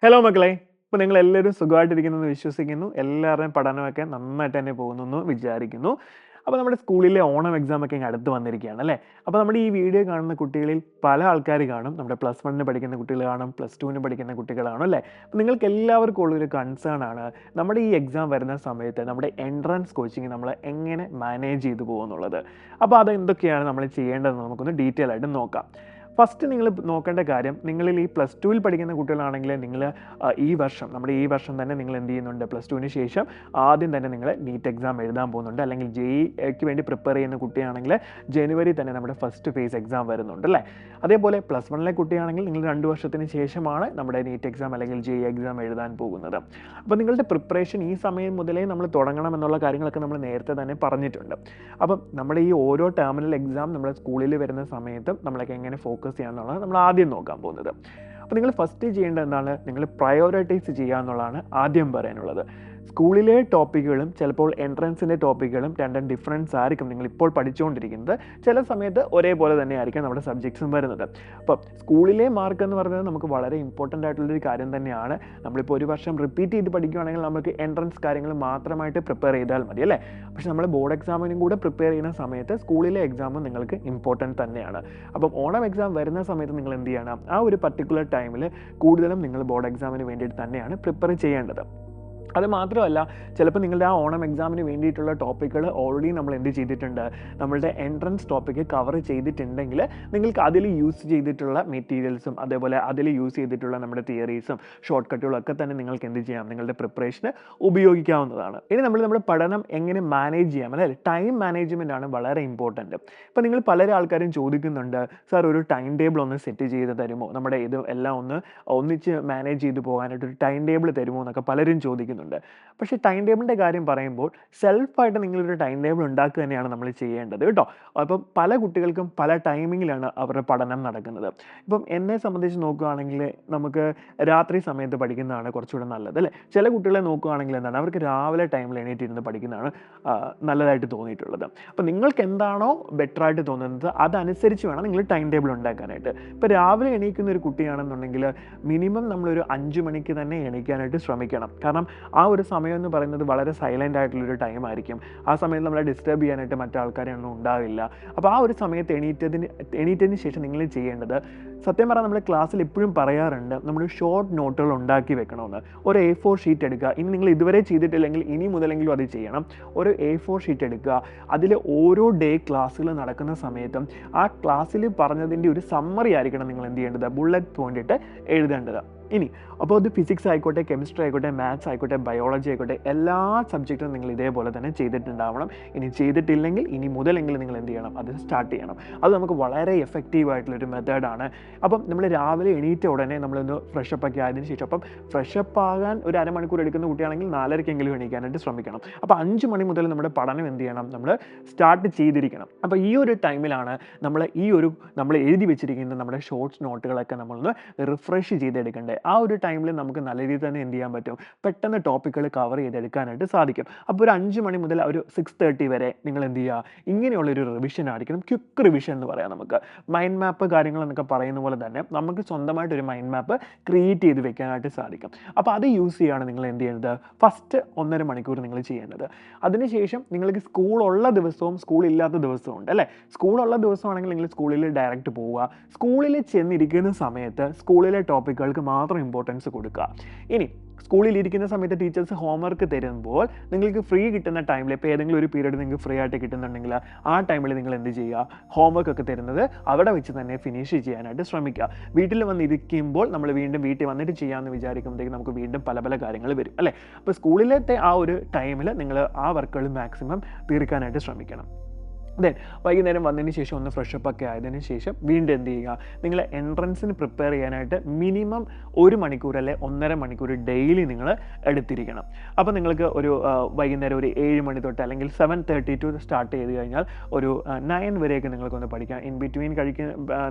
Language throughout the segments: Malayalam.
ഹലോ മക്കളെ, ഇപ്പോൾ നിങ്ങളെല്ലാവരും സുഖമായിട്ടിരിക്കുന്നെന്ന് വിശ്വസിക്കുന്നു. എല്ലാവരുടെയും പഠനമൊക്കെ നന്നായിട്ട് തന്നെ പോകുന്നെന്ന് വിചാരിക്കുന്നു. അപ്പോൾ നമ്മുടെ സ്കൂളിലെ ഓണം എക്സാമൊക്കെ ഇങ്ങ് അടുത്ത് വന്നിരിക്കുകയാണ് അല്ലേ? അപ്പോൾ നമ്മുടെ ഈ വീഡിയോ കാണുന്ന കുട്ടികളിൽ പല ആൾക്കാർ കാണും. നമ്മുടെ +1 പഠിക്കുന്ന കുട്ടികൾ കാണും, +2 പഠിക്കുന്ന കുട്ടികൾ കാണും അല്ലേ? അപ്പോൾ നിങ്ങൾക്ക് എല്ലാവർക്കും ഉള്ളൊരു കൺസേൺ ആണ് നമ്മുടെ ഈ എക്സാം വരുന്ന സമയത്ത് നമ്മുടെ എൻട്രൻസ് കോച്ചിങ് നമ്മൾ എങ്ങനെ മാനേജ് ചെയ്തു പോകുമെന്നുള്ളത്. അപ്പോൾ അതെന്തൊക്കെയാണ് നമ്മൾ ചെയ്യേണ്ടതെന്ന് നമുക്കൊന്ന് ഡീറ്റെയിൽ ആയിട്ട് നോക്കാം. ഫസ്റ്റ് നിങ്ങൾ നോക്കേണ്ട കാര്യം, നിങ്ങളിൽ ഈ +2 പഠിക്കുന്ന കുട്ടികളാണെങ്കിൽ നിങ്ങൾ ഈ വർഷം തന്നെ നിങ്ങൾ എന്ത് ചെയ്യുന്നുണ്ട്, +2 ശേഷം ആദ്യം തന്നെ നിങ്ങൾ നീറ്റ് എക്സാം എഴുതാൻ പോകുന്നുണ്ട്. അല്ലെങ്കിൽ JEEക്ക് വേണ്ടി പ്രിപ്പയർ ചെയ്യുന്ന കുട്ടിയാണെങ്കിൽ ജനുവരി തന്നെ നമ്മുടെ ഫസ്റ്റ് ഫേസ് എക്സാം വരുന്നുണ്ട് അല്ലേ? അതേപോലെ +1 കുട്ടിയാണെങ്കിൽ നിങ്ങൾ 2 വർഷത്തിന് ശേഷമാണ് നമ്മുടെ നീറ്റ് എക്സാം അല്ലെങ്കിൽ JEE എക്സാം എഴുതാൻ പോകുന്നത്. അപ്പോൾ നിങ്ങളുടെ പ്രിപ്പറേഷൻ ഈ സമയം മുതലേ നമ്മൾ തുടങ്ങണം എന്നുള്ള കാര്യങ്ങളൊക്കെ നമ്മൾ നേരത്തെ തന്നെ പറഞ്ഞിട്ടുണ്ട്. അപ്പം നമ്മുടെ ഈ ഓരോ ടെർമിനൽ എക്സാം നമ്മുടെ സ്കൂളിൽ വരുന്ന സമയത്തും നമ്മളൊക്കെ എങ്ങനെ ഫോക്കസ് ചെയ്യാന്നുള്ളതാണ് നമ്മൾ ആദ്യം നോക്കാൻ പോകുന്നത്. അപ്പോൾ നിങ്ങൾ ഫസ്റ്റ് ചെയ്യേണ്ടത് എന്താണ്, നിങ്ങൾ പ്രയോറിറ്റൈസ് ചെയ്യുക എന്നുള്ളതാണ് ആദ്യം പറയാനുള്ളത്. സ്കൂളിലെ ടോപ്പിക്കുകളും ചിലപ്പോൾ എൻട്രൻസിൻ്റെ ടോപ്പിക്കുകളും രണ്ടും ഡിഫറൻസ് ആയിരിക്കും നിങ്ങളിപ്പോൾ പഠിച്ചുകൊണ്ടിരിക്കുന്നത്. ചില സമയത്ത് ഒരേപോലെ തന്നെ ആയിരിക്കും നമ്മുടെ സബ്ജക്ട്സും വരുന്നത്. അപ്പോൾ സ്കൂളിലെ മാർക്ക് എന്ന് പറയുന്നത് നമുക്ക് വളരെ ഇമ്പോർട്ടൻ്റ് ആയിട്ടുള്ളൊരു കാര്യം തന്നെയാണ്. നമ്മളിപ്പോൾ ഒരു വർഷം റിപ്പീറ്റ് ചെയ്ത് പഠിക്കുകയാണെങ്കിൽ നമുക്ക് എൻട്രൻസ് കാര്യങ്ങൾ മാത്രമായിട്ട് പ്രിപ്പയർ ചെയ്താൽ മതി അല്ലേ? പക്ഷെ നമ്മൾ ബോർഡ് എക്സാമിനും കൂടെ പ്രിപ്പയർ ചെയ്യുന്ന സമയത്ത് സ്കൂളിലെ എക്സാമും നിങ്ങൾക്ക് ഇമ്പോർട്ടൻ്റ് തന്നെയാണ്. അപ്പം ഓണം എക്സാം വരുന്ന സമയത്ത് നിങ്ങൾ എന്ത് ചെയ്യണം, ആ ഒരു പർട്ടിക്കുലർ ടൈമിൽ കൂടുതലും നിങ്ങൾ ബോർഡ് എക്സാമിന് വേണ്ടിയിട്ട് തന്നെയാണ് പ്രിപ്പയർ ചെയ്യേണ്ടത്. അത് മാത്രമല്ല, ചിലപ്പോൾ നിങ്ങളുടെ ആ ഓണം എക്സാമിന് വേണ്ടിയിട്ടുള്ള ടോപ്പിക്കുകൾ ഓൾറെഡി നമ്മൾ എന്ത് ചെയ്തിട്ടുണ്ട്, നമ്മളുടെ എൻട്രൻസ് ടോപ്പിക്ക് കവർ ചെയ്തിട്ടുണ്ടെങ്കിൽ നിങ്ങൾക്ക് അതിൽ യൂസ് ചെയ്തിട്ടുള്ള മെറ്റീരിയൽസും അതേപോലെ അതിൽ യൂസ് ചെയ്തിട്ടുള്ള നമ്മുടെ തിയറീസും ഷോർട്ട് കട്ടുകളും ഒക്കെ തന്നെ നിങ്ങൾക്ക് എന്ത് ചെയ്യാം, നിങ്ങളുടെ പ്രിപ്പറേഷന് ഉപയോഗിക്കാവുന്നതാണ്. ഇനി നമ്മുടെ പഠനം എങ്ങനെ മാനേജ് ചെയ്യാം അല്ലേ? ടൈം മാനേജ്മെൻ്റ് ആണ് വളരെ ഇമ്പോർട്ടൻറ്റ്. ഇപ്പോൾ നിങ്ങൾ പല ആൾക്കാരും ചോദിക്കുന്നുണ്ട്, സാർ ഒരു ടൈം ടേബിൾ ഒന്ന് സെറ്റ് ചെയ്ത് തരുമോ, നമ്മുടെ ഇത് എല്ലാം ഒന്നിച്ച് മാനേജ് ചെയ്ത് പോകാനായിട്ടൊരു ടൈം ടേബിൾ തരുമോ എന്നൊക്കെ പലരും ചോദിക്കുന്നുണ്ട്. പക്ഷേ ടൈം ടേബിളിൻ്റെ കാര്യം പറയുമ്പോൾ സെൽഫായിട്ട് നിങ്ങളൊരു ടൈം ടേബിൾ ഉണ്ടാക്കുക തന്നെയാണ് നമ്മൾ ചെയ്യേണ്ടത് കേട്ടോ. അപ്പം പല കുട്ടികൾക്കും പല ടൈമിങ്ങിലാണ് അവരുടെ പഠനം നടക്കുന്നത്. ഇപ്പം എന്നെ സംബന്ധിച്ച് നോക്കുകയാണെങ്കിൽ നമുക്ക് രാത്രി സമയത്ത് പഠിക്കുന്നതാണ് കുറച്ചുകൂടെ നല്ലത് അല്ലേ? ചില കുട്ടികളെ നോക്കുകയാണെങ്കിൽ എന്താണ്, അവർക്ക് രാവിലെ ടൈമിൽ എണീറ്റിരുന്ന് പഠിക്കുന്നതാണ് നല്ലതായിട്ട് തോന്നിയിട്ടുള്ളത്. അപ്പോൾ നിങ്ങൾക്ക് എന്താണോ ബെറ്ററായിട്ട് തോന്നുന്നത് അതനുസരിച്ച് വേണം നിങ്ങൾ ടൈം ടേബിൾ ഉണ്ടാക്കാനായിട്ട്. ഇപ്പോൾ രാവിലെ എണീക്കുന്ന ഒരു കുട്ടിയാണെന്നുണ്ടെങ്കിൽ മിനിമം നമ്മളൊരു 5 മണിക്ക് തന്നെ എണീക്കാനായിട്ട് ശ്രമിക്കണം. കാരണം ആ ഒരു സമയം എന്ന് പറയുന്നത് വളരെ സൈലൻ്റ് ആയിട്ടുള്ളൊരു ടൈം ആയിരിക്കും. ആ സമയത്ത് നമ്മളെ ഡിസ്റ്റർബ് ചെയ്യാനായിട്ട് മറ്റാൾക്കാരൊന്നും ഉണ്ടാവില്ല. അപ്പോൾ ആ ഒരു സമയത്ത് എണീറ്റതിന് ശേഷം നിങ്ങൾ ചെയ്യേണ്ടത്, സത്യം പറഞ്ഞാൽ നമ്മൾ ക്ലാസ്സിൽ എപ്പോഴും പറയാറുണ്ട്, നമ്മൾ ഷോർട്ട് നോട്ടുകൾ ഉണ്ടാക്കി വെക്കണമെന്ന്. ഒരു A4 ഷീറ്റ് എടുക്കുക. ഇനി നിങ്ങൾ ഇതുവരെ ചെയ്തിട്ടില്ലെങ്കിൽ ഇനി മുതലെങ്കിലും അത് ചെയ്യണം. ഒരു A4 ഷീറ്റ് എടുക്കുക. അതിൽ ഓരോ ഡേ ക്ലാസ്സുകൾ നടക്കുന്ന സമയത്തും ആ ക്ലാസ്സിൽ പറഞ്ഞതിൻ്റെ ഒരു സമ്മറി ആയിരിക്കണം നിങ്ങൾ എന്ത് ചെയ്യേണ്ടത്, ബുള്ളറ്റ് പോയിന്റ് ഇട്ട് എഴുതേണ്ടത്. ഇനി അപ്പോൾ അത് ഫിസിക്സ് ആയിക്കോട്ടെ, കെമിസ്ട്രി ആയിക്കോട്ടെ, മാത്സ് ആയിക്കോട്ടെ, ബയോളജി ആയിക്കോട്ടെ, എല്ലാ സബ്ജക്റ്റും നിങ്ങൾ ഇതേപോലെ തന്നെ ചെയ്തിട്ടുണ്ടാവണം. ഇനി ചെയ്തിട്ടില്ലെങ്കിൽ ഇനി മുതലെങ്കിലും നിങ്ങൾ എന്ത് ചെയ്യണം, അത് സ്റ്റാർട്ട് ചെയ്യണം. അത് നമുക്ക് വളരെ എഫക്റ്റീവ് ആയിട്ടുള്ളൊരു മെത്തേഡാണ്. അപ്പം നമ്മൾ രാവിലെ എണീറ്റ ഉടനെ നമ്മളൊന്ന് ഫ്രഷപ്പ് ഒക്കെ ആയതിനു ശേഷം, അപ്പം ഫ്രഷപ്പ് ആകാൻ ഒരു അരമണിക്കൂർ എടുക്കുന്ന കുട്ടിയാണെങ്കിൽ 4:30 എണീക്കാനായിട്ട് ശ്രമിക്കണം. അപ്പോൾ 5 മണി മുതൽ നമ്മുടെ പഠനം എന്ത് ചെയ്യണം, നമ്മൾ സ്റ്റാർട്ട് ചെയ്തിരിക്കണം. അപ്പോൾ ഈ ഒരു ടൈമിലാണ് നമ്മൾ എഴുതി വെച്ചിരിക്കുന്ന നമ്മുടെ ഷോർട്ട്സ് നോട്ടുകളൊക്കെ നമ്മളൊന്ന് റിഫ്രഷ് ചെയ്തെടുക്കേണ്ടത്. ആ ഒരു ടൈമിൽ നമുക്ക് നല്ല രീതിയിൽ തന്നെ എന്ത് ചെയ്യാൻ പറ്റും, പെട്ടെന്ന് ടോപ്പിക്കുകൾ കവർ ചെയ്തെടുക്കാനായിട്ട് സാധിക്കും. അപ്പോൾ ഒരു 5 മണി മുതൽ ഒരു 6:30 വരെ നിങ്ങൾ എന്ത് ചെയ്യുക, ഇങ്ങനെയുള്ളൊരു റിവിഷൻ ആയിരിക്കണം. ക്വിക്ക് റിവിഷൻ എന്ന് പറയാം. നമുക്ക് മൈൻഡ് മാപ്പ് കാര്യങ്ങളെന്നൊക്കെ പറയുന്ന പോലെ തന്നെ നമുക്ക് സ്വന്തമായിട്ടൊരു മൈൻഡ് മാപ്പ് ക്രിയേറ്റ് ചെയ്ത് വെക്കാനായിട്ട് സാധിക്കും. അപ്പോൾ അത് യൂസ് ചെയ്യുകയാണ് നിങ്ങൾ എന്ത് ചെയ്യുന്നത്, ഫസ്റ്റ് 1.5 മണിക്കൂർ നിങ്ങൾ ചെയ്യേണ്ടത്. അതിനുശേഷം നിങ്ങൾക്ക് സ്കൂളുള്ള ദിവസവും സ്കൂളില്ലാത്ത ദിവസവും ഉണ്ട് അല്ലേ? സ്കൂളുള്ള ദിവസമാണെങ്കിൽ നിങ്ങൾ സ്കൂളിൽ ഡയറക്റ്റ് പോവുക. സ്കൂളിൽ ചെന്നിരിക്കുന്ന സമയത്ത് സ്കൂളിലെ ടോപ്പിക്കുകൾക്ക് മാത്രം ഇമ്പോർട്ടൻസ് കൊടുക്കുക. ഇനി സ്കൂളിൽ ഇരിക്കുന്ന സമയത്ത് ടീച്ചേഴ്സ് ഹോംവർക്ക് തരുമ്പോൾ നിങ്ങൾക്ക് ഫ്രീ കിട്ടുന്ന ടൈമിൽ, ഇപ്പോൾ ഏതെങ്കിലും ഒരു പീരീഡ് നിങ്ങൾക്ക് ഫ്രീ ആയിട്ട് കിട്ടുന്നുണ്ടെങ്കിൽ ആ ടൈമിൽ നിങ്ങൾ എന്ത് ചെയ്യുക, ഹോംവർക്ക് ഒക്കെ തരുന്നത് അവിടെ വെച്ച് തന്നെ ഫിനിഷ് ചെയ്യാനായിട്ട് ശ്രമിക്കുക. വീട്ടിൽ വന്നിരിക്കുമ്പോൾ നമ്മൾ വീണ്ടും വീട്ടിൽ വന്നിട്ട് ചെയ്യാമെന്ന് വിചാരിക്കുമ്പോഴത്തേക്ക് നമുക്ക് വീണ്ടും പല പല കാര്യങ്ങൾ വരും അല്ലേ? അപ്പോൾ സ്കൂളിലത്തെ ആ ഒരു ടൈമിൽ നിങ്ങൾ ആ വർക്കുകൾ മാക്സിമം തീർക്കാനായിട്ട് ശ്രമിക്കണം. ദെൻ വൈകുന്നേരം വന്നതിന് ശേഷം ഒന്ന് ഫ്രഷപ്പ് ഒക്കെ ആയതിനു ശേഷം വീണ്ടും എന്ത് ചെയ്യുക, നിങ്ങൾ എൻട്രൻസിന് പ്രിപ്പയർ ചെയ്യാനായിട്ട് മിനിമം 1 മണിക്കൂർ അല്ലെ 1.5 മണിക്കൂർ ഡെയിലി നിങ്ങൾ എടുത്തിരിക്കണം. അപ്പോൾ നിങ്ങൾക്ക് ഒരു വൈകുന്നേരം ഒരു 7 മണി തൊട്ട് അല്ലെങ്കിൽ 7:30 സ്റ്റാർട്ട് ചെയ്ത് കഴിഞ്ഞാൽ ഒരു 9 വരെയൊക്കെ നിങ്ങൾക്കൊന്ന് പഠിക്കാം. ഇൻ ബിറ്റ്വീൻ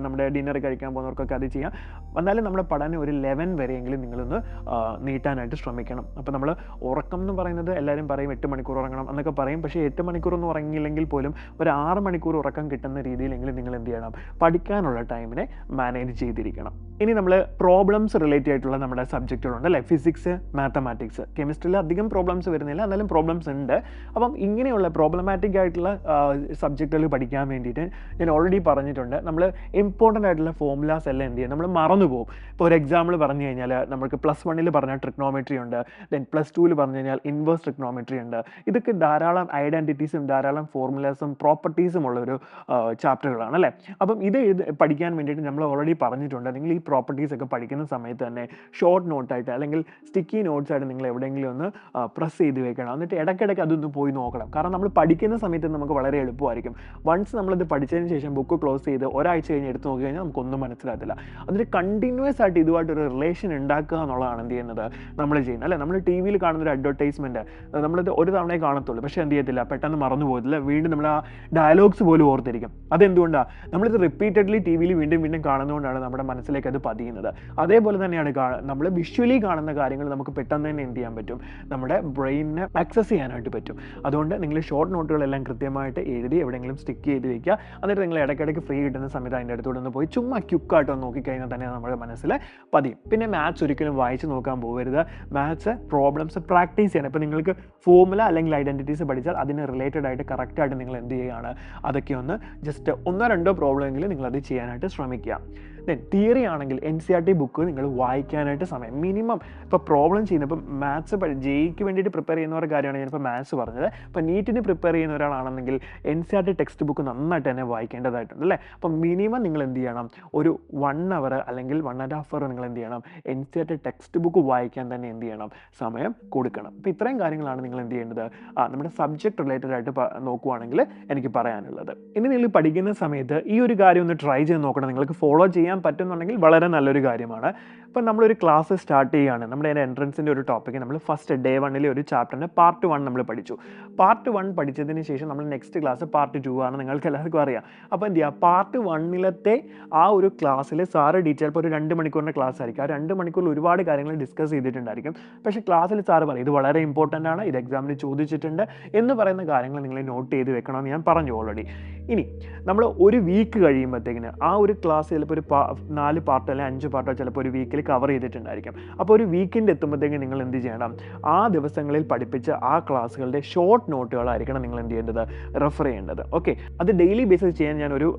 നമ്മുടെ ഡിന്നർ കഴിക്കാൻ പോകുന്നവർക്കൊക്കെ അത് ചെയ്യാം. എന്നാലും നമ്മുടെ പഠനം ഒരു 11 വരെയെങ്കിലും നിങ്ങളൊന്ന് നീട്ടാനായിട്ട് ശ്രമിക്കണം. അപ്പോൾ നമ്മൾ ഉറക്കം എന്ന് പറയുന്നത് എല്ലാവരും പറയും 8 മണിക്കൂർ ഉറങ്ങണം എന്നൊക്കെ പറയും. പക്ഷേ 8 മണിക്കൂറൊന്നും ഉറങ്ങിയില്ലെങ്കിൽ പോലും ഒരു 6 മണിക്കൂർ ഉറക്കം കിട്ടുന്ന രീതിയിലെങ്കിലും നിങ്ങൾ എന്ത് ചെയ്യണം, പഠിക്കാനുള്ള ടൈമിനെ മാനേജ് ചെയ്തിരിക്കണം. ഇനി നമ്മൾ പ്രോബ്ലംസ് റിലേറ്റഡ് ആയിട്ടുള്ള നമ്മുടെ സബ്ജക്റ്റുകളുണ്ട് അല്ലേ, ഫിസിക്സ്, മാത്തമാറ്റിക്സ്. കെമിസ്ട്രിയിൽ അധികം പ്രോബ്ലംസ് വരുന്നില്ല, എന്നാലും പ്രോബ്ലംസ് ഉണ്ട്. അപ്പം ഇങ്ങനെയുള്ള പ്രോബ്ലമാറ്റിക് ആയിട്ടുള്ള സബ്ജക്റ്റുകൾ പഠിക്കാൻ വേണ്ടിയിട്ട് ഞാൻ ഓൾറെഡി പറഞ്ഞിട്ടുണ്ട്, നമ്മൾ ഇമ്പോർട്ടൻ്റ് ആയിട്ടുള്ള ഫോർമുലാസ് എല്ലാം എന്ത് ചെയ്യും, നമ്മൾ മറന്നു പോകും. ഇപ്പോൾ ഒരു എക്സാമ്പിൾ പറഞ്ഞു കഴിഞ്ഞാൽ നമുക്ക് +1 പറഞ്ഞാൽ ട്രിഗ്നോമെട്രി ഉണ്ട്, ദെൻ +2 പറഞ്ഞു കഴിഞ്ഞാൽ ഇൻവേഴ്സ് ട്രിഗ്നോമെട്രി ഉണ്ട്. ഇതൊക്കെ ധാരാളം ഐഡൻറ്റിറ്റീസും ധാരാളം ഫോർമുലാസും പ്രോപ്പർട്ടീസും ഉള്ള ഒരു ചാപ്റ്ററുകളാണ് അല്ലേ. അപ്പം ഇത് പഠിക്കാൻ വേണ്ടിയിട്ട് നമ്മൾ ഓൾറെഡി പറഞ്ഞിട്ടുണ്ട്, നിങ്ങൾ ഈ പ്രോപ്പർട്ടീസ് ഒക്കെ പഠിക്കുന്ന സമയത്ത് തന്നെ ഷോർട്ട് നോട്ടായിട്ട് അല്ലെങ്കിൽ സ്റ്റിക്കി നോട്ട്സ് ആയിട്ട് നിങ്ങൾ എവിടെയെങ്കിലും ഒന്ന് പ്രസ് ചെയ്ത് വെക്കണം. എന്നിട്ട് ഇടയ്ക്കിടയ്ക്ക് അതൊന്ന് പോയി നോക്കണം. കാരണം നമ്മൾ പഠിക്കുന്ന സമയത്ത് നമുക്ക് വളരെ എളുപ്പമായിരിക്കും. വൺസ് നമ്മളിത് പഠിച്ചതിന് ശേഷം ബുക്ക് ക്ലോസ് ചെയ്ത് ഒരാഴ്ച കഴിഞ്ഞ് എടുത്ത് നോക്കി കഴിഞ്ഞാൽ നമുക്കൊന്നും മനസ്സിലാകത്തില്ല. അതിന് കണ്ടിന്യൂസ് ആയിട്ട് ഇതുമായിട്ടൊരു റിലേഷൻ ഉണ്ടാക്കുക എന്നുള്ളതാണ് എന്ത് ചെയ്യുന്നത് നമ്മൾ ചെയ്യുന്നത് അല്ലേ. നമ്മൾ ടി വിയിൽ കാണുന്നൊരു അഡ്വർടൈസ്മെൻറ്റ് നമ്മളിത് ഒരു തവണയെ കാണത്തുള്ളൂ, പക്ഷേ എന്ത് ചെയ്യത്തില്ല, പെട്ടെന്ന് മറന്നു പോകത്തില്ല, വീണ്ടും നമ്മൾ ആ ഡയലോഗ്സ് പോലും ഓർത്തിരിക്കും. അതെന്തുകൊണ്ടാണ്? നമ്മളിത് റിപ്പീറ്റഡ്ലി ടി വിയിൽ വീണ്ടും വീണ്ടും കാണുന്നതുകൊണ്ടാണ് നമ്മുടെ മനസ്സിലേക്ക് അത് പതിയുന്നത്. അതേപോലെ തന്നെയാണ് നമ്മൾ വിഷ്വലി കാണുന്ന കാര്യങ്ങൾ നമുക്ക് പെട്ടെന്ന് തന്നെ എന്ത് ചെയ്യാൻ പറ്റും, നമ്മുടെ ബ്രെയിനിനെ ആക്സസ് ചെയ്യാനായിട്ട് പറ്റും. അതുകൊണ്ട് നിങ്ങൾ ഷോർട്ട് നോട്ടുകളെല്ലാം കൃത്യമായിട്ട് എഴുതി എവിടെയെങ്കിലും സ്റ്റിക്ക് ചെയ്ത് വയ്ക്കുക. എന്നിട്ട് നിങ്ങൾ ഇടയ്ക്കിടയ്ക്ക് ഫ്രീ കിട്ടുന്ന സമയത്ത് അതിൻ്റെ അടുത്തോടെ ഒന്ന് പോയി ചുമ്മാ ക്യുക്കായിട്ട് ഒന്ന് നോക്കിക്കഴിഞ്ഞാൽ തന്നെ നമ്മുടെ മനസ്സിൽ പതിയും. പിന്നെ മാത്സ് ഒരിക്കലും വായിച്ച് നോക്കാൻ പോകരുത്. മാത്സ് പ്രോബ്ലംസ് പ്രാക്ടീസ് ചെയ്യണം. ഇപ്പോൾ നിങ്ങൾക്ക് ഫോർമുല അല്ലെങ്കിൽ ഐഡൻറ്റിറ്റീസ് പഠിച്ചാൽ അതിന് റിലേറ്റഡ് ആയിട്ട് കറക്റ്റായിട്ട് നിങ്ങൾ എന്ത് ചെയ്യുകയാണ്, അതൊക്കെ ഒന്ന് ജസ്റ്റ് 1-2 പ്രോബ്ലമെങ്കിലും നിങ്ങളത് ചെയ്യാനായിട്ട് ശ്രമിക്കുക. ദെൻ തിയറി ആണെങ്കിൽ NCERT ബുക്ക് നിങ്ങൾ വായിക്കാനായിട്ട് സമയം മിനിമം. ഇപ്പോൾ പ്രോബ്ലം ചെയ്യുന്ന ഇപ്പം മാത്സ് ജെയ്ക്ക് വേണ്ടിയിട്ട് പ്രിപ്പയർ ചെയ്യുന്നവരുടെ കാര്യമാണ് ഞാനിപ്പോൾ മാത്സ് പറഞ്ഞത്. ഇപ്പോൾ നീറ്റിന് പ്രിപ്പയർ ചെയ്യുന്ന ഒരാളാണെങ്കിൽ NCERT ടെക്സ്റ്റ് ബുക്ക് നന്നായിട്ട് തന്നെ വായിക്കേണ്ടതായിട്ടുണ്ട് അല്ലേ. അപ്പം മിനിമം നിങ്ങൾ എന്ത് ചെയ്യണം, ഒരു 1 അവർ അല്ലെങ്കിൽ 1.5 അവർ നിങ്ങൾ എന്ത് ചെയ്യണം, NCERT ടെക്സ്റ്റ് ബുക്ക് വായിക്കാൻ തന്നെ എന്ത് ചെയ്യണം, സമയം കൊടുക്കണം. അപ്പോൾ ഇത്രയും കാര്യങ്ങളാണ് നിങ്ങൾ എന്ത് ചെയ്യേണ്ടത് നമ്മുടെ സബ്ജക്റ്റ് റിലേറ്റഡ് ആയിട്ട് നോക്കുവാണെങ്കിൽ എനിക്ക് പറയാനുള്ളത്. ഇനി നിങ്ങൾ പഠിക്കുന്ന സമയത്ത് ഈ ഒരു കാര്യം ഒന്ന് ട്രൈ ചെയ്ത് നോക്കണം. നിങ്ങൾക്ക് ഫോളോ ചെയ്യാൻ പറ്റുന്നുണ്ടെങ്കിൽ വളരെ നല്ലൊരു കാര്യമാണ്. ഇപ്പം നമ്മളൊരു ക്ലാസ് സ്റ്റാർട്ട് ചെയ്യുകയാണ്, നമ്മുടെ എൻട്രൻസിൻ്റെ ഒരു ടോപ്പിക്ക് നമ്മൾ ഫസ്റ്റ് ഡേ 1 ഒരു ചാപ്റ്ററിൻ്റെ പാർട്ട് 1 നമ്മൾ പഠിച്ചു. പാർട്ട് 1 പഠിച്ചതിന് ശേഷം നമ്മൾ നെക്സ്റ്റ് ക്ലാസ് പാർട്ട് 2 ആണ്, നിങ്ങൾക്ക് എല്ലാവർക്കും അറിയാം. അപ്പോൾ എന്ത് ചെയ്യുക, പാർട്ട് 1 ആ ഒരു ക്ലാസ്സിൽ സാറ് ഡീറ്റെയിൽ ഇപ്പോൾ ഒരു 2 മണിക്കൂറിൻ്റെ ക്ലാസ് ആയിരിക്കും. ആ 2 മണിക്കൂറിൽ ഒരുപാട് കാര്യങ്ങൾ ഡിസ്കസ് ചെയ്തിട്ടുണ്ടായിരിക്കും. പക്ഷേ ക്ലാസ്സിൽ സാറ് പറയും ഇത് വളരെ ഇമ്പോർട്ടൻ്റ് ആണ്, ഇത് എക്സാമിന് ചോദിച്ചിട്ടുണ്ട് എന്ന് പറയുന്ന കാര്യങ്ങൾ നിങ്ങൾ നോട്ട് ചെയ്ത് വെക്കണമെന്ന് ഞാൻ പറഞ്ഞു ഓൾറെഡി. ഇനി നമ്മൾ ഒരു വീക്ക് കഴിയുമ്പോഴത്തേക്കിന് ആ ഒരു ക്ലാസ് ചിലപ്പോൾ ഒരു 4 പാർട്ടോ അല്ലെങ്കിൽ 5 പാർട്ടോ ചിലപ്പോൾ ഒരു വീക്കിൽ കവർ ചെയ്തിട്ടുണ്ടായിരിക്കും. അപ്പോൾ ഒരു വീക്കെൻഡ് എത്തുമ്പോഴത്തേക്ക് നിങ്ങൾ എന്ത് ചെയ്യണം, ആ ദിവസങ്ങളിൽ പഠിപ്പിച്ച ആ ക്ലാസ്സുകളുടെ ഷോർട്ട് നോട്ടുകളായിരിക്കണം നിങ്ങൾ എന്ത് ചെയ്യേണ്ടത്, റെഫർ ചെയ്യേണ്ടത്. ഓക്കെ, അത് ഡെയിലി ബേസിസ് ചെയ്യാൻ ഞാനൊരു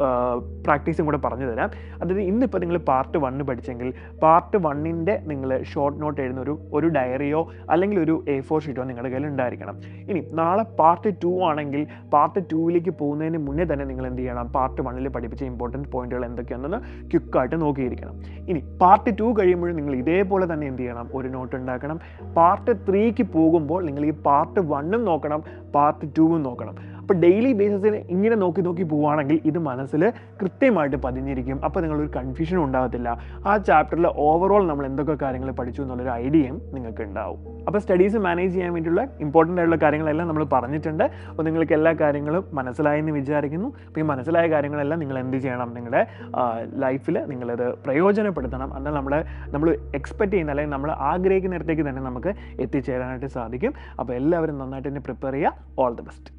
പ്രാക്ടീസും കൂടെ പറഞ്ഞു തരാം. അതായത് ഇന്നിപ്പോൾ നിങ്ങൾ പാർട്ട് 1 പഠിച്ചെങ്കിൽ പാർട്ട് 1 നിങ്ങൾ ഷോർട്ട് നോട്ട് എഴുതുന്ന ഒരു ഡയറിയോ അല്ലെങ്കിൽ ഒരു A4 ഷീറ്റോ നിങ്ങളുടെ കയ്യിൽ ഉണ്ടായിരിക്കണം. ഇനി നാളെ പാർട്ട് 2 ആണെങ്കിൽ പാർട്ട് 2 പോകുന്നതിന് മുന്നേ തന്നെ നിങ്ങൾ എന്ത് ചെയ്യണം, പാർട്ട് 1 പഠിപ്പിച്ച ഇമ്പോർട്ടൻറ്റ് പോയിന്റുകൾ എന്തൊക്കെയാണെന്ന് ക്വിക്കായിട്ട് നോക്കിയിരിക്കണം. ഇനി പാർട്ട് 2 കഴിയുമ്പോഴും നിങ്ങൾ ഇതേപോലെ തന്നെ എന്ത് ചെയ്യണം, ഒരു നോട്ട് ഉണ്ടാക്കണം. പാർട്ട് 3 പോകുമ്പോൾ നിങ്ങൾ ഈ പാർട്ട് 1 നോക്കണം, പാർട്ട് 2 നോക്കണം. അപ്പോൾ ഡെയിലി ബേസിസിൽ ഇങ്ങനെ നോക്കി പോവുകയാണെങ്കിൽ ഇത് മനസ്സിൽ കൃത്യമായിട്ട് പതിഞ്ഞിരിക്കും. അപ്പോൾ നിങ്ങളൊരു കൺഫ്യൂഷനും ഉണ്ടാകത്തില്ല. ആ ചാപ്റ്ററിൽ ഓവറോൾ നമ്മൾ എന്തൊക്കെ കാര്യങ്ങൾ പഠിച്ചു എന്നുള്ളൊരു ഐഡിയയും നിങ്ങൾക്ക് ഉണ്ടാവും. അപ്പോൾ സ്റ്റഡീസ് മാനേജ് ചെയ്യാൻ വേണ്ടിയിട്ടുള്ള ഇമ്പോർട്ടൻ്റ് ആയിട്ടുള്ള കാര്യങ്ങളെല്ലാം നമ്മൾ പറഞ്ഞിട്ടുണ്ട്. അപ്പോൾ നിങ്ങൾക്ക് എല്ലാ കാര്യങ്ങളും മനസ്സിലായെന്ന് വിചാരിക്കുന്നു. അപ്പോൾ ഈ മനസ്സിലായ കാര്യങ്ങളെല്ലാം നിങ്ങൾ എന്ത് ചെയ്യണം, നിങ്ങളുടെ ലൈഫിൽ നിങ്ങളത് പ്രയോജനപ്പെടുത്തണം. എന്നാൽ നമ്മൾ എക്സ്പെക്റ്റ് ചെയ്യുന്ന അല്ലെങ്കിൽ നമ്മൾ ആഗ്രഹിക്കുന്നിടത്തേക്ക് തന്നെ നമുക്ക് എത്തിച്ചേരാനായിട്ട് സാധിക്കും. അപ്പോൾ എല്ലാവരും നന്നായിട്ട് തന്നെ പ്രിപ്പയർ ചെയ്യുക. All the best.